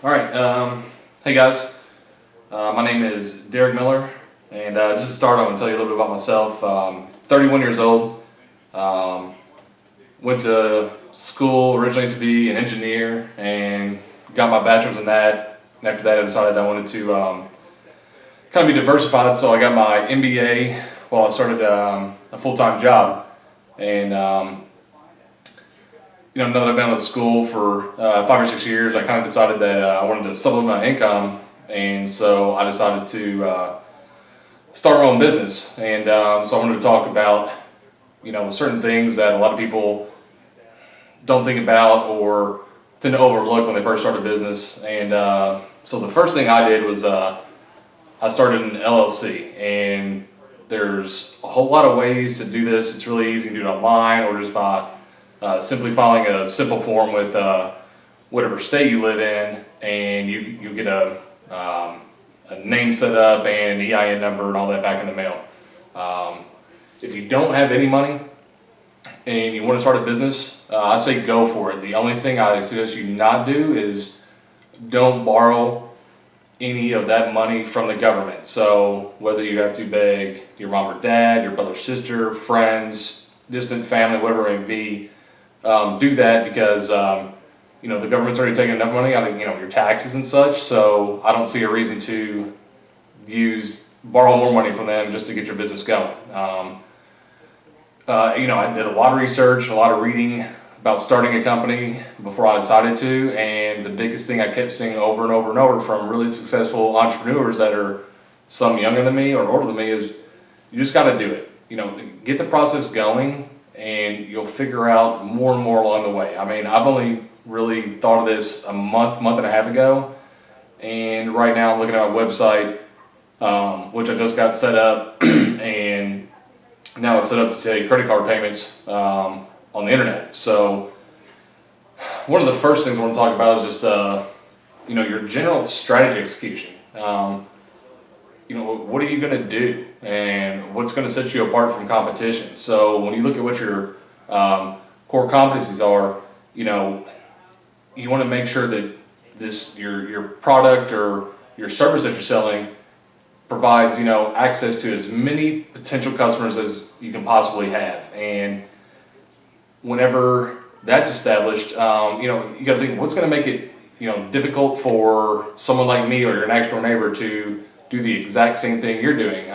All right. Hey guys, my name is Derek Miller, and just to start, I'm going to tell you a little bit about myself. 31 years old. Um, Went to school originally to be an engineer, and got my bachelor's in that. And after that, I decided I wanted to kind of be diversified, so I got my MBA while I started a full-time job. And now that I've been out of school for 5 or 6 years, I kind of decided that I wanted to supplement my income, and so I decided to start my own business. And so I wanted to talk about certain things that a lot of people don't think about or tend to overlook when they first start a business. And so the first thing I did was I started an LLC, and there's a whole lot of ways to do this. It's really easy to do it online or just by simply filing a simple form with whatever state you live in, and you get a name set up and an EIN number and all that back in the mail. If you don't have any money and you want to start a business, I say go for it. The only thing I suggest you not do is don't borrow any of that money from the government. So whether you have to beg your mom or dad, your brother, sister, friends, distant family, whatever it may be, do that because the government's already taking enough money out of your taxes and such. So I don't see a reason to borrow more money from them just to get your business going. I did a lot of research, a lot of reading about starting a company before I decided to, and the biggest thing I kept seeing over and over and over from really successful entrepreneurs that are some younger than me or older than me is you just got to do it. Get the process going, and you'll figure out more and more along the way. I mean, I've only really thought of this a month and a half ago, and right now I'm looking at my website, which I just got set up, and now it's set up to take credit card payments on the internet. So one of the first things I want to talk about is just your general strategy execution. What are you going to do, and what's going to set you apart from competition? So when you look at what your core competencies are, you want to make sure that your product or your service that you're selling provides access to as many potential customers as you can possibly have. And whenever that's established, you got to think what's going to make it difficult for someone like me or your next door neighbor to do the exact same thing you're doing.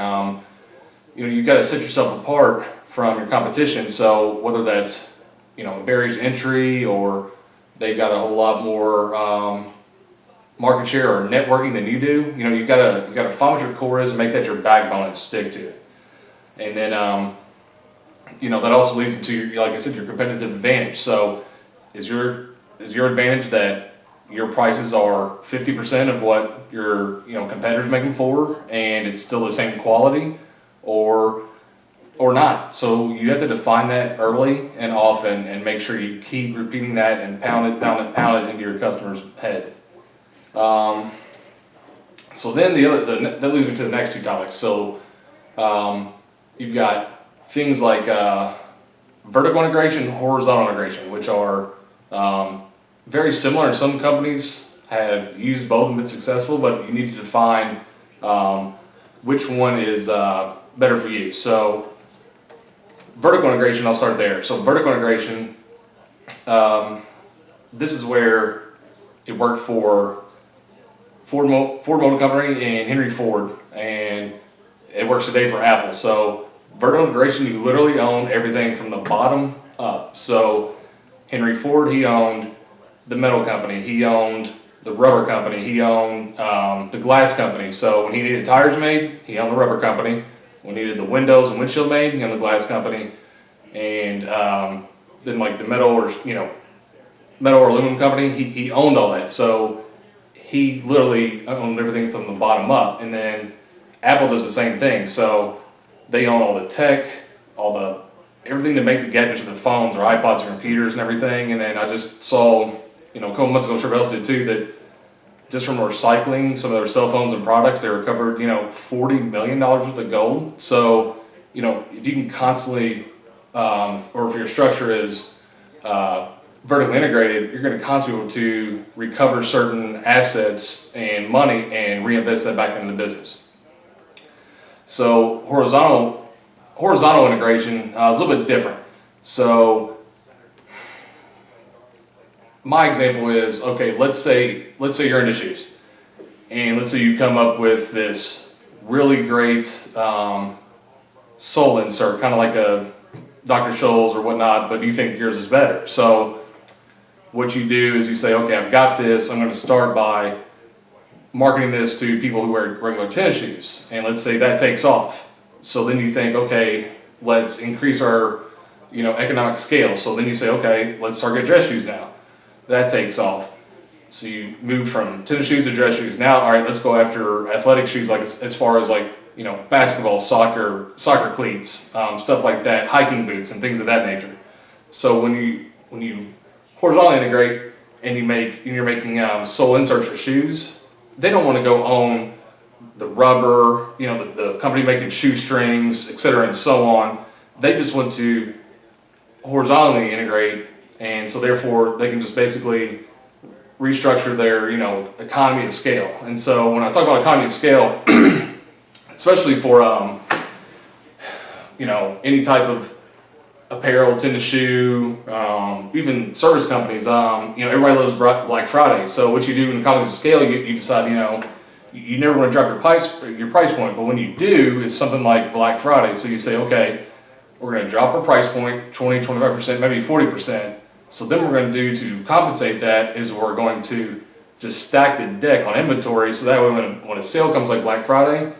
You've got to set yourself apart from your competition. So whether that's barriers to entry, or they've got a whole lot more market share or networking than you do, you've got to find what your core is and make that your backbone and stick to it. And then that also leads into, like I said, your competitive advantage. So is your advantage that your prices are 50% of what your competitors make them for, and it's still the same quality, or not? So you have to define that early and often, and make sure you keep repeating that and pound it into your customer's head. So then that leads me to the next two topics. So you've got things like vertical integration, horizontal integration, which are very similar, and some companies have used both and been successful, but you need to define which one is better for you. So vertical integration, I'll start there. So vertical integration, this is where it worked for Ford Motor Company and Henry Ford, and it works today for Apple. So vertical integration, you literally own everything from the bottom up. So Henry Ford, he owned the metal company, he owned the rubber company, he owned the glass company. So when he needed tires made, he owned the rubber company. When he needed the windows and windshield made, he owned the glass company. And then like the metal or aluminum company, he owned all that. So he literally owned everything from the bottom up. And then Apple does the same thing. So they own all the tech, everything to make the gadgets or the phones or iPods or computers and everything. And then I just saw, a couple months ago, I'm sure else did too, that just from recycling some of their cell phones and products, they recovered, $40 million worth of gold. So, if you can constantly, or if your structure is vertically integrated, you're going to constantly be able to recover certain assets and money and reinvest that back into the business. So horizontal integration is a little bit different. So my example is, okay, let's say you're into shoes, and let's say you come up with this really great sole insert, kind of like a Dr. Scholl's or whatnot, but you think yours is better. So what you do is you say, okay, I've got this. I'm going to start by marketing this to people who wear regular tennis shoes, and let's say that takes off. So then you think, okay, let's increase our economic scale. So then you say, okay, let's target dress shoes now. That takes off. So you move from tennis shoes to dress shoes. Now, all right, let's go after athletic shoes, like as far as like basketball, soccer cleats, stuff like that, hiking boots, and things of that nature. So when you horizontally integrate and you're making sole inserts for shoes, they don't want to go own the rubber, the company making shoestrings, et cetera, and so on. They just want to horizontally integrate, and so therefore they can just basically restructure their economy of scale. And so when I talk about economy of scale, especially for any type of apparel, tennis shoe, even service companies, everybody loves Black Friday. So what you do in economies of scale, you decide you never want to drop your price point, but when you do, it's something like Black Friday. So you say, okay, we're going to drop our price point 20, 25%, maybe 40%. So then what we're going to do to compensate that is we're going to just stack the deck on inventory, so that way when a sale comes like Black Friday,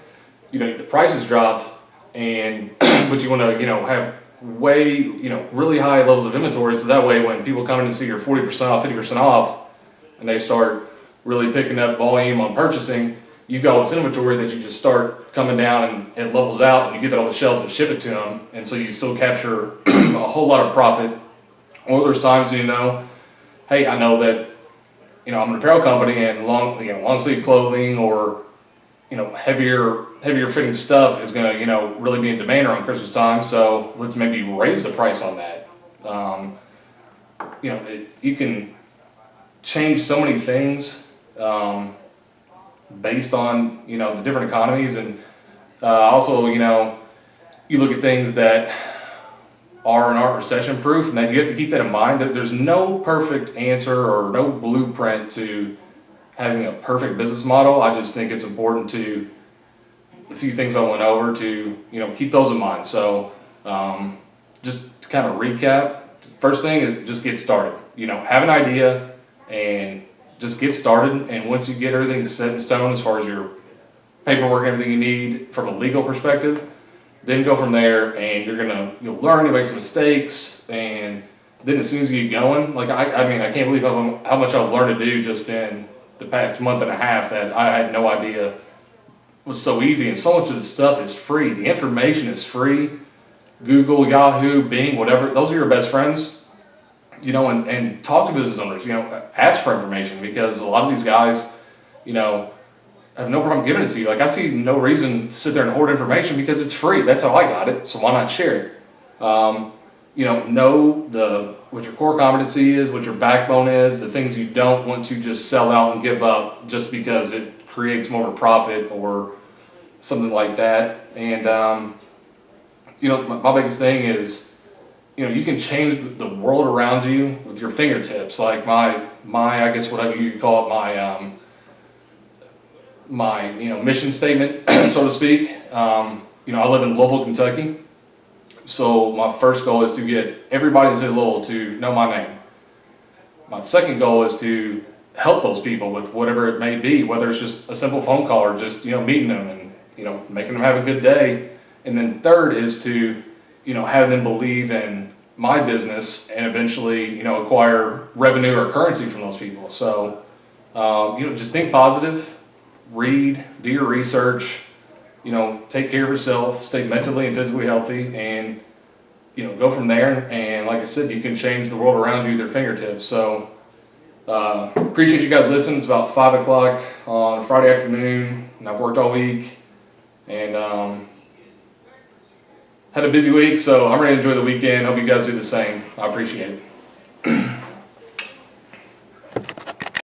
the price is dropped, and but you want to have way really high levels of inventory, so that way when people come in and see you're 40% off, 50% off, and they start really picking up volume on purchasing, you've got all this inventory that you just start coming down and it levels out, and you get that off the shelves and ship it to them, and so you still capture a whole lot of profit. Or there's times hey, I know that I'm an apparel company, and long sleeve clothing or heavier fitting stuff is going to really be in demand around Christmas time, so let's maybe raise the price on that. You can change so many things based on the different economies, and also you look at things that are and aren't recession proof, and that you have to keep that in mind, that there's no perfect answer or no blueprint to having a perfect business model. I just think it's important to the few things I went over to keep those in mind. So just to kind of recap, first thing is just get started. Have an idea and just get started, and once you get everything set in stone as far as your paperwork and everything you need from a legal perspective, then go from there, and you'll learn, you'll make some mistakes, and then as soon as you get going, like I can't believe how much I've learned to do just in the past month and a half that I had no idea was so easy. And so much of the stuff is free. The information is free. Google, Yahoo, Bing, whatever, those are your best friends. And talk to business owners, ask for information, because a lot of these guys, have no problem giving it to you. Like, I see no reason to sit there and hoard information because it's free. That's how I got it, so why not share it? Know what your core competency is, what your backbone is, the things you don't want to just sell out and give up just because it creates more of a profit or something like that. And my biggest thing is, you can change the world around you with your fingertips. Like my I guess whatever you could call it, my mission statement, so to speak. I live in Louisville, Kentucky. So my first goal is to get everybody in the city of Louisville to know my name. My second goal is to help those people with whatever it may be, whether it's just a simple phone call or just meeting them and making them have a good day. And then third is to have them believe in my business and eventually acquire revenue or currency from those people. So just think positive, read, do your research, take care of yourself, stay mentally and physically healthy, and go from there. And like I said, you can change the world around you with your fingertips. So appreciate you guys listening. It's about 5 o'clock on Friday afternoon, and I've worked all week and had a busy week, so I'm ready to enjoy the weekend. Hope you guys do the same. I appreciate it.